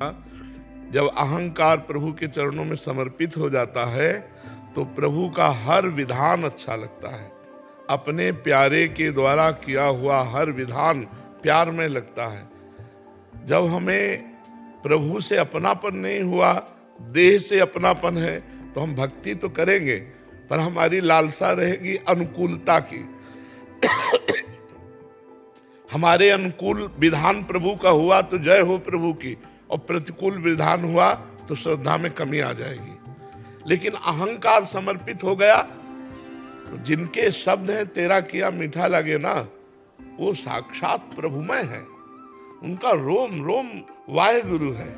जब अहंकार प्रभु के चरणों में समर्पित हो जाता है तो प्रभु का हर विधान अच्छा लगता है। अपने प्यारे के द्वारा किया हुआ हर विधान प्यार में लगता है। जब हमें प्रभु से अपनापन नहीं हुआ, देह से अपनापन है, तो हम भक्ति तो करेंगे पर हमारी लालसा रहेगी अनुकूलता की। हमारे अनुकूल विधान प्रभु का हुआ तो जय हो प्रभु की, और प्रतिकूल विधान हुआ तो श्रद्धा में कमी आ जाएगी। लेकिन अहंकार समर्पित हो गया तो जिनके शब्द हैं तेरा किया मीठा लगे ना, वो साक्षात प्रभुमय है। उनका रोम रोम वाहेगुरु है।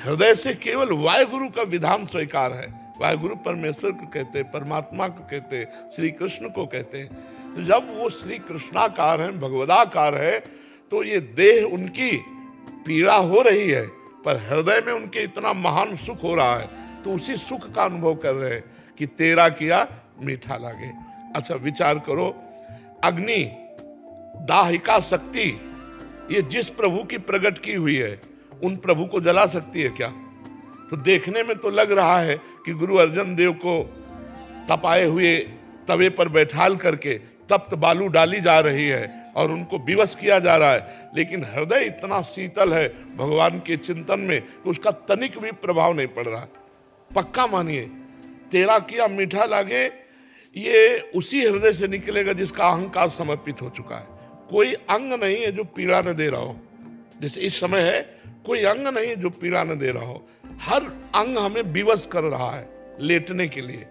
हृदय से केवल वाहेगुरु का विधान स्वीकार है। वाहेगुरु परमेश्वर को कहते हैं, परमात्मा को कहते हैं, श्री कृष्ण को कहते हैं। तो जब वो श्री कृष्णाकार है, भगवदाकार है, तो ये देह उनकी पीड़ा हो रही है पर हृदय में उनके इतना महान सुख हो रहा है, तो उसी सुख का अनुभव कर रहे हैं कि तेरा किया मीठा लागे। अच्छा विचार करो, अग्नि, दाहिका शक्ति, ये जिस प्रभु की प्रकट की हुई है उन प्रभु को जला सकती है क्या? तो देखने में तो लग रहा है कि गुरु अर्जन देव को तपाए हुए तवे पर बैठाल करके तप्त बालू डाली जा रही है और उनको विवश किया जा रहा है, लेकिन हृदय इतना शीतल है भगवान के चिंतन में कि उसका तनिक भी प्रभाव नहीं पड़ रहा। पक्का मानिए, तेरा किया मीठा लागे ये उसी हृदय से निकलेगा जिसका अहंकार समर्पित हो चुका है। कोई अंग नहीं है जो पीड़ा न दे रहा हो। जैसे इस समय है, कोई अंग नहीं है जो पीड़ा न दे रहा हो। हर अंग हमें विवश कर रहा है लेटने के लिए,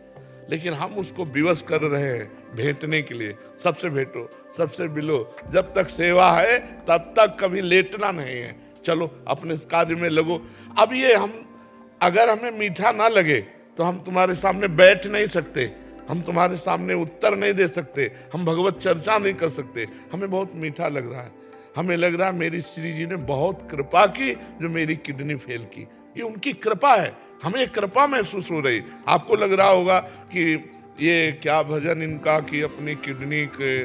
लेकिन हम उसको विवश कर रहे हैं भेंटने के लिए। सबसे भेंटो, सबसे मिलो, जब तक सेवा है तब तक कभी लेटना नहीं है। चलो अपने इस कार्य में लगो। अब ये हम, अगर हमें मीठा ना लगे तो हम तुम्हारे सामने बैठ नहीं सकते, हम तुम्हारे सामने उत्तर नहीं दे सकते, हम भगवत चर्चा नहीं कर सकते। हमें बहुत मीठा लग रहा है, हमें लग रहा है मेरी श्री जी ने बहुत कृपा की जो मेरी किडनी फेल की। ये उनकी कृपा है, हमें कृपा महसूस हो रही। आपको लग रहा होगा कि ये क्या भजन इनका कि अपनी किडनी के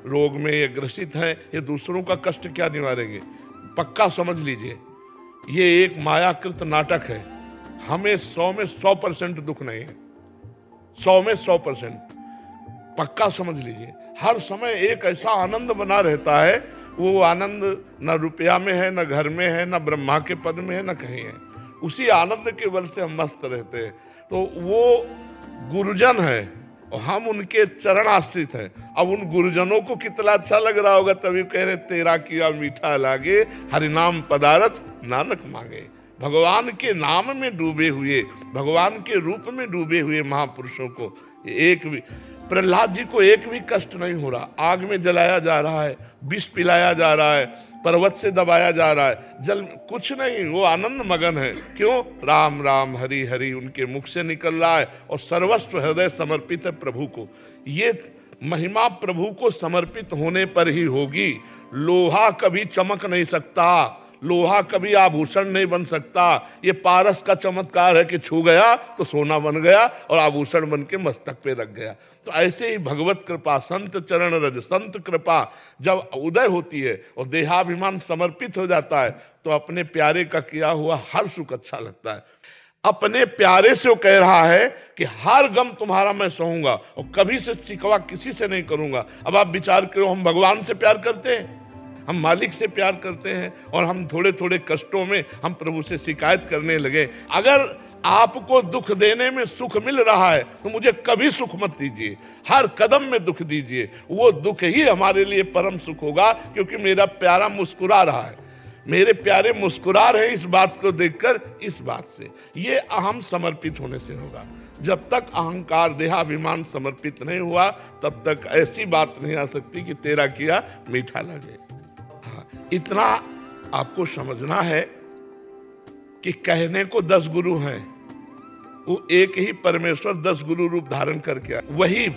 रोग में ये ग्रसित हैं, ये दूसरों का कष्ट क्या निवारेंगे। पक्का समझ लीजिए, ये एक मायाकृत नाटक है। हमें 100 में 100% दुख नहीं है, 100 में 100%। पक्का समझ लीजिए, हर समय एक ऐसा आनंद बना रहता है। वो आनंद न रुपया में है, न घर में है, न ब्रह्मा के पद में है, न कहीं है। उसी आनंद के बल से हम मस्त रहते हैं। तो वो गुरुजन है और हम उनके चरण आश्रित हैं। अब उन गुरुजनों को कितना अच्छा लग रहा होगा, तभी कह रहे तेरा किया मीठा लागे, हरिनाम पदारथ नानक मांगे। भगवान के नाम में डूबे हुए, भगवान के रूप में डूबे हुए महापुरुषों को एक भी, प्रहलाद जी को एक भी कष्ट नहीं हो रहा। आग में जलाया जा रहा है, विष पिलाया जा रहा है, पर्वत से दबाया जा रहा है, जल कुछ नहीं, वो आनंद मगन है। क्यों? राम राम हरि हरि उनके मुख से निकल रहा है और सर्वस्व हृदय समर्पित है प्रभु को। ये महिमा प्रभु को समर्पित होने पर ही होगी। लोहा कभी चमक नहीं सकता, लोहा कभी आभूषण नहीं बन सकता। ये पारस का चमत्कार है कि छू गया तो सोना बन गया और आभूषण बन के मस्तक पे रख गया। तो ऐसे ही भगवत कृपा, संत चरण रज, संत कृपा जब उदय होती है और देहाभिमान समर्पित हो जाता है तो अपने प्यारे का किया हुआ हर सुख अच्छा लगता है। अपने प्यारे से वो कह रहा है कि हर गम तुम्हारा मैं सहूंगा और कभी से शिकवा किसी से नहीं करूंगा। अब आप विचार करो, हम भगवान से प्यार करते हैं, हम मालिक से प्यार करते हैं और हम थोड़े थोड़े कष्टों में हम प्रभु से शिकायत करने लगे। अगर आपको दुख देने में सुख मिल रहा है तो मुझे कभी सुख मत दीजिए, हर कदम में दुख दीजिए। वो दुख ही हमारे लिए परम सुख होगा, क्योंकि मेरा प्यारा मुस्कुरा रहा है, मेरे प्यारे मुस्कुरा रहे इस बात को देखकर। इस बात से ये अहम समर्पित होने से होगा। जब तक अहंकार देहाभिमान समर्पित नहीं हुआ तब तक ऐसी बात नहीं आ सकती कि तेरा किया मीठा लगे। हाँ, इतना आपको समझना है कि कहने को 10 गुरु हैं, वो एक ही परमेश्वर 10 गुरु रूप धारण करके, वही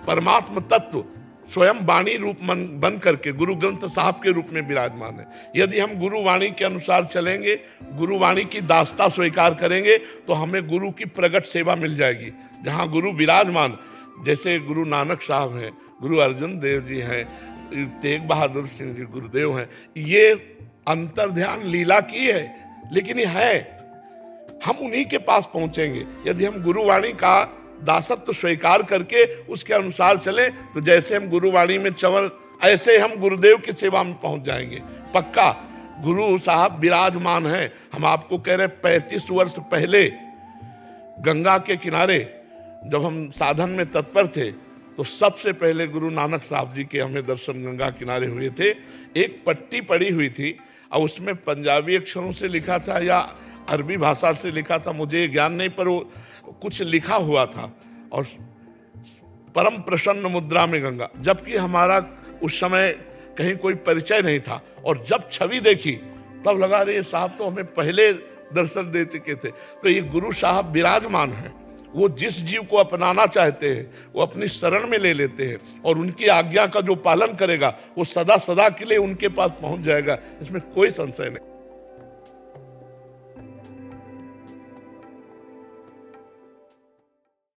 परमात्म तत्व स्वयं वाणी रूप बन करके गुरु ग्रंथ साहब के रूप में विराजमान है। यदि हम गुरु वाणी के अनुसार चलेंगे, गुरु वाणी की दास्ता स्वीकार करेंगे तो हमें गुरु की प्रगट सेवा मिल जाएगी। जहाँ गुरु विराजमान, जैसे गुरु नानक साहब हैं, गुरु अर्जन देव जी हैं, तेग बहादुर सिंह जी गुरुदेव हैं, ये अंतर ध्यान लीला की है। लेकिन ये है, हम उन्हीं के पास पहुंचेंगे यदि हम गुरुवाणी का दासत्व स्वीकार करके उसके अनुसार चले। तो जैसे हम गुरुवाणी में चंवर, ऐसे हम गुरुदेव की सेवा में पहुंच जाएंगे पक्का। गुरु साहब विराजमान हैं। हम आपको कह रहे 35 वर्ष पहले गंगा के किनारे जब हम साधन में तत्पर थे तो सबसे पहले गुरु नानक साहब जी के हमें दर्शन गंगा किनारे हुए थे। एक पट्टी पड़ी हुई थी और उसमें पंजाबी अक्षरों से लिखा था या अरबी भाषा से लिखा था, मुझे ज्ञान नहीं, पर वो कुछ लिखा हुआ था और परम प्रसन्न मुद्रा में गंगा, जबकि हमारा उस समय कहीं कोई परिचय नहीं था। और जब छवि देखी तब लगा रहे साहब तो हमें पहले दर्शन दे चुके थे। तो ये गुरु साहब विराजमान है। वो जिस जीव को अपनाना चाहते हैं वो अपनी शरण में ले लेते हैं और उनकी आज्ञा का जो पालन करेगा वो सदा सदा के लिए उनके पास पहुंच जाएगा, इसमें कोई संशय नहीं।